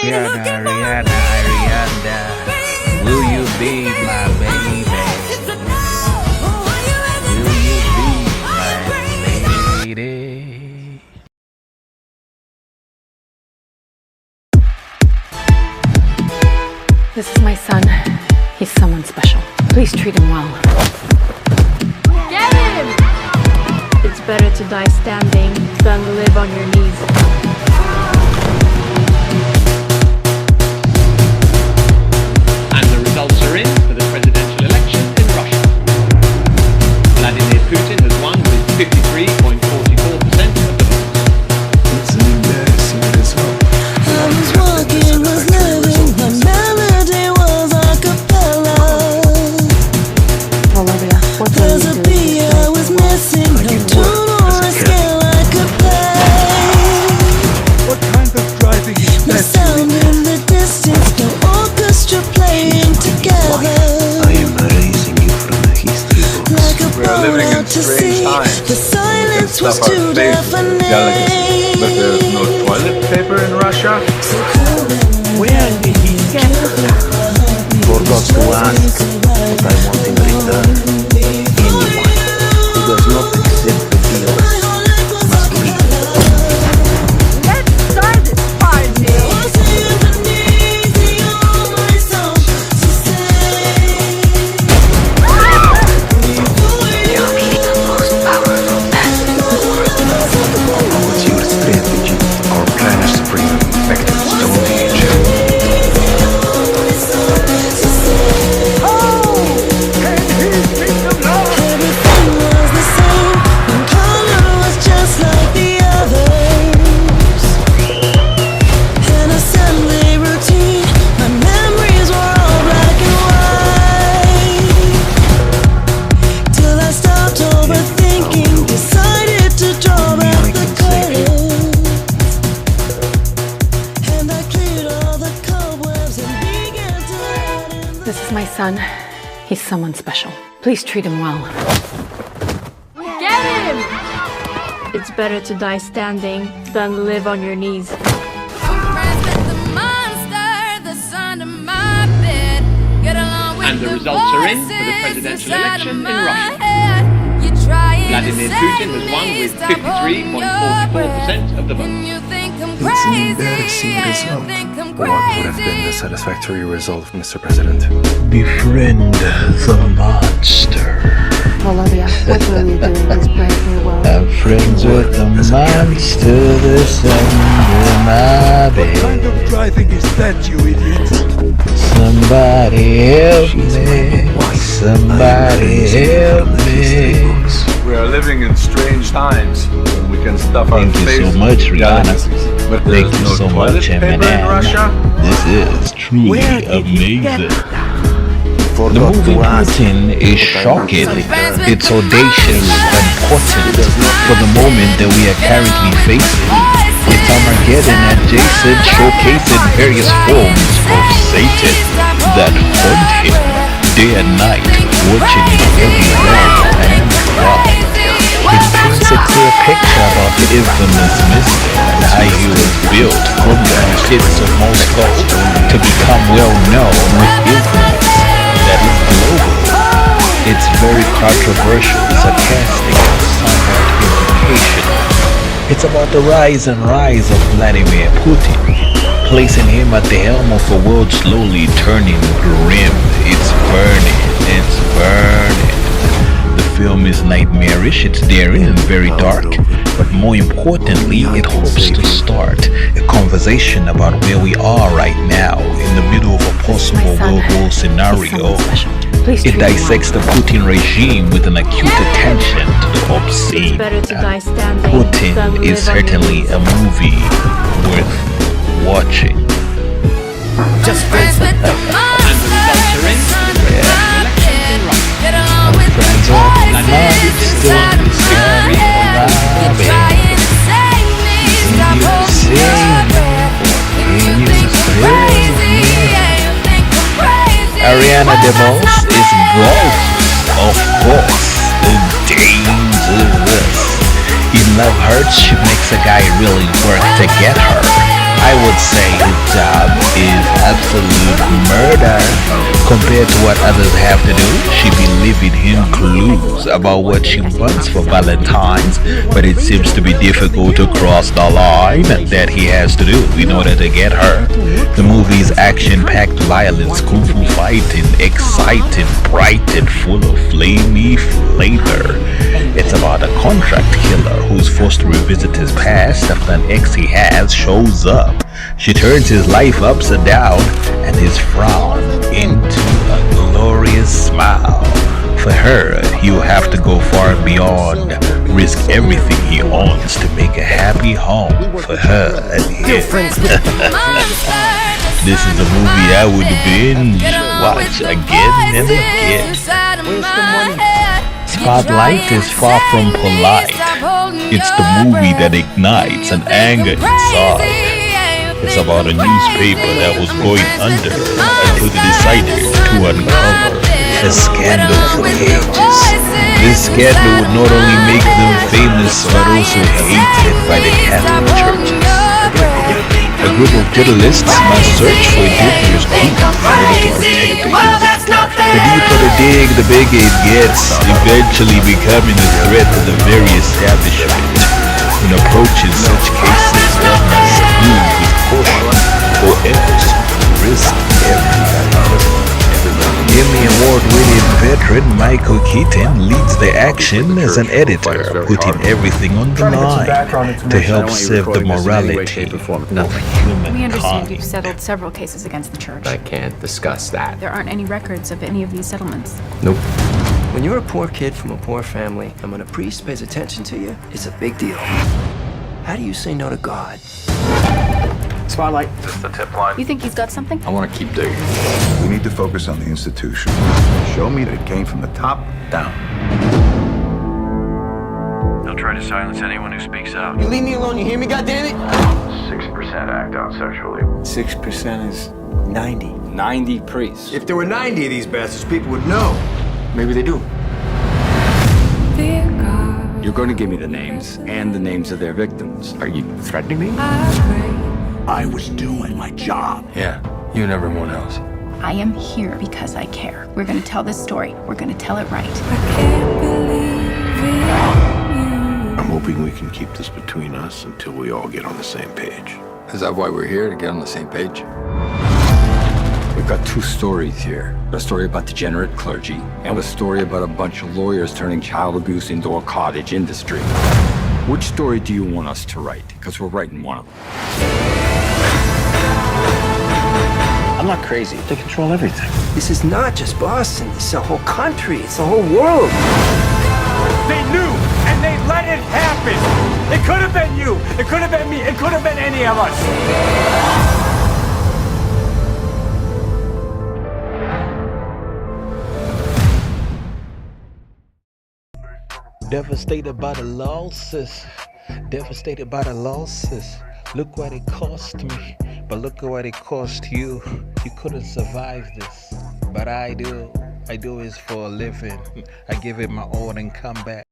Rihanna, Rihanna, Rihanna, will you be my baby? Will you be my lady? This is my son. He's someone special. Please treat him well. Get him! It's better to die standing than live on your knees. And the results are in for the presidential election in Russia. Vladimir Putin has won with 53.44% of the votes. It's an embarrassing result. I was walking, was living, my melody was a cappella. Olivia, what are There's you a doing? beat I was missing, no tune or a scale I could play. What kind of driving is No that? sound in the distance, no orchestra playing together. I am erasing you from the history books. Like a We are boat living in out to strange sea, times. the silence was Stuff our too faith in delicacy. But there's no deafening. toilet paper in Russia? Where did he get forgot to ask what I want in return. Anyone who does not accept the deal must leave. Let's start this party! What's your strategy? Our plan is to bring them back to the Stone Age. Everything was the same, one color was just like the others. An assembly routine, my memories were all black and white. Till I stopped overthinking, decided to draw back the curtains. And I cleared all the cobwebs and began to let in the This is my son. He's someone special. Please treat him well. Get him! It's better to die standing than live on your knees. And the results are in for the presidential election in Russia. Vladimir Putin has won with 53.44% of the votes. It's an embarrassing result. What would have been the satisfactory result, Mr. President? Befriend the monster. Olivia, what are you doing this brave new world? I'm friends with the monster that's under my What kind bed. of driving is that, you idiot? Somebody help me. Somebody help me. We are living in strange times when we can stuff our Thank you face so much, with Rihanna. delicacies. But there's Thank you no so toilet much, paper in Eminem. Russia? This is truly amazing. The Forgot movie to ask Putin is shocking. It's audacious and potent for the moment that we are currently facing. It's Armageddon adjacent, showcasing various forms of Satan that haunt him day and night, watching in every wall and cry. It paints a clear picture about the infamous mystic and how he was built from the kids of Moscow to become well known with influence that is global. It's very controversial, sarcastic, and somewhat implicational. It's about the rise and rise of Vladimir Putin, placing him at the helm of a world slowly turning grim. It's burning. The film is nightmarish, it's daring and very dark, but more importantly, it hopes to start a conversation about where we are right now in the middle of a possible World War scenario. It dissects the Putin regime with an acute attention to the obscene. Better to die And standing than Putin live is on your certainly knees. a movie worth watching. And the results are in for the presidential election in Russia. Friends of the monster, Ariana DeBose is gorgeous, of course, and dangerous. In Love Hurts, she makes a guy really work to get her. I would say good job. murder. Compared to what others have to do, she be leaving him clues about what she wants for Valentine's, but it seems to be difficult to cross the line that he has to do in order to get her. The movie's action-packed violence, kung fu fighting, exciting, bright, and full of flamey flavor. It's about a contract killer who's forced to revisit his past after an ex he has shows up. She turns his life upside down and his frown into a glorious smile. For her, he'll have to go far and beyond, risk everything he owns to make a happy home for her and him. This is a movie I would binge watch again and again. Spotlight is far from polite. It's the movie that ignites an anger inside. It's about a newspaper that was going under until they decided to uncover a scandal for ages. This scandal would not only make them famous but also hated by the Catholic churches. A group of journalists must search for a dangerous group in order to protect it. The deeper the dig, the bigger it gets, eventually becoming a threat to the very establishment. In approaching such cases, one must move with caution or else risk everything. Emmy Award-winning veteran Michael Keaton leads the action as an editor, putting everything on the line to help save the morality of humankind. We understand you've settled several cases against the church. I can't discuss that. There aren't any records of any of these settlements. Nope. When you're a poor kid from a poor family, and when a priest pays attention to you, it's a big deal. How do you say no to God? Spotlight. Is this the tip line? You think he's got something? I want to keep digging. We need to focus on the institution. Show me that it came from the top down. They'll try to silence anyone who speaks out. You leave me alone, you hear me, goddammit? 6% act out sexually. 6% is 90. 90 priests. If there were 90 of these bastards, people would know. Maybe they do. You're going to give me the names and the names of their victims. Are you threatening me? I was doing my job. Yeah, you and everyone else. I am here because I care. We're going to tell this story. We're going to tell it right. I'm hoping we can keep this between us until we all get on the same page. Is that why we're here, to get on the same page? We've got two stories here. A story about degenerate clergy, and a story about a bunch of lawyers turning child abuse into a cottage industry. Which story do you want us to write? Because we're writing one of them. I'm not crazy. They control everything. This is not just Boston, it's the whole country, it's the whole world. They knew, and they let it happen. It could have been you. It could have been me. It could have been any of us. Devastated by the losses. Devastated by the losses. Look what it cost me, but look at what it cost you. You couldn't survive this, but I do. I do it for a living. I give it my all and come back.